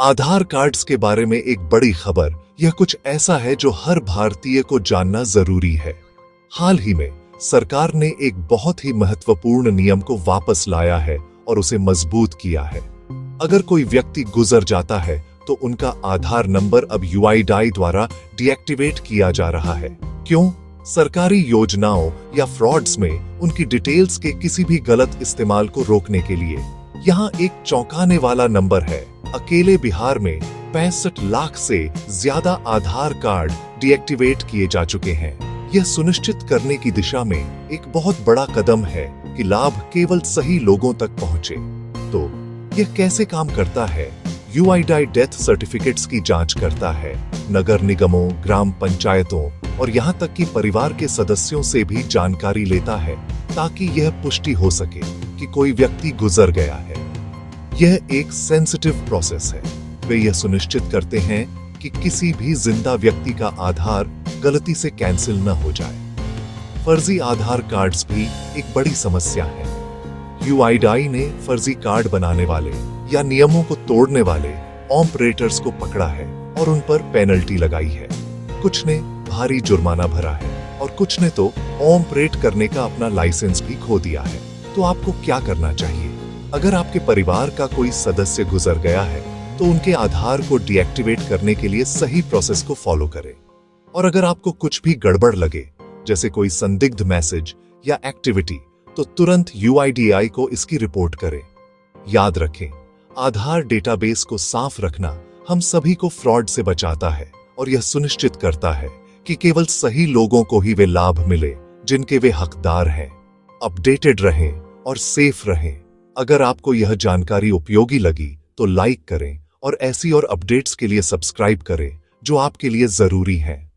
आधार cards के बारे में एक बड़ी खबर। यह कुछ ऐसा है जो हर भारतीय को जानना जरूरी है। हाल ही में सरकार ने एक बहुत ही महत्वपूर्ण नियम को वापस लाया है और उसे मजबूत किया है। अगर कोई व्यक्ति गुजर जाता है तो उनका आधार नंबर अब यूआईडीआई द्वारा डीएक्टिवेट किया जा रहा है। क्यों? सरकारी योजनाओं या फ्रॉड्स में उनकी डिटेल्स के किसी भी गलत इस्तेमाल को रोकने के लिए। यहाँ एक चौंकाने वाला नंबर है। अकेले बिहार में 65 लाख से ज्यादा आधार कार्ड डीएक्टिवेट किए जा चुके हैं। यह सुनिश्चित करने की दिशा में एक बहुत बड़ा कदम है कि लाभ केवल सही लोगों तक पहुंचे। तो यह कैसे काम करता है? यूआईडीआई डेथ सर्टिफिकेट्स की जांच करता है, नगर निगमों, ग्राम पंचायतों और यहाँ तक कि परिवार के सदस्यों से भी जानकारी लेता है ताकि यह पुष्टि हो सके कि कोई व्यक्ति गुजर गया है। यह एक सेंसिटिव प्रोसेस है। वे यह सुनिश्चित करते हैं कि किसी भी जिंदा व्यक्ति का आधार गलती से कैंसिल न हो जाए। फर्जी आधार कार्ड्स भी एक बड़ी समस्या है। यूआईडीआई ने फर्जी कार्ड बनाने वाले या नियमों को तोड़ने वाले ऑपरेटर्स को पकड़ा है और उन पर पेनल्टी लगाई है। कुछ ने भारी जुर्माना भरा है और कुछ ने तो ऑपरेट करने का अपना लाइसेंस भी खो दिया है। तो आपको क्या करना चाहिए? अगर आपके परिवार का कोई सदस्य गुजर गया है तो उनके आधार को डीएक्टिवेट करने के लिए सही प्रोसेस को फॉलो करें। और अगर आपको कुछ भी गड़बड़ लगे, जैसे कोई संदिग्ध मैसेज या एक्टिविटी, तो तुरंत यूआईडीआई को इसकी रिपोर्ट करें। याद रखें, आधार डेटाबेस को साफ रखना हम सभी को फ्रॉड से बचाता है और यह सुनिश्चित करता है कि केवल सही लोगों को ही वे लाभ मिले जिनके वे हकदार हैं। अपडेटेड रहें और सेफ रहें। अगर आपको यह जानकारी उपयोगी लगी तो लाइक करें और ऐसी और अपडेट्स के लिए सब्सक्राइब करें जो आपके लिए जरूरी हैं।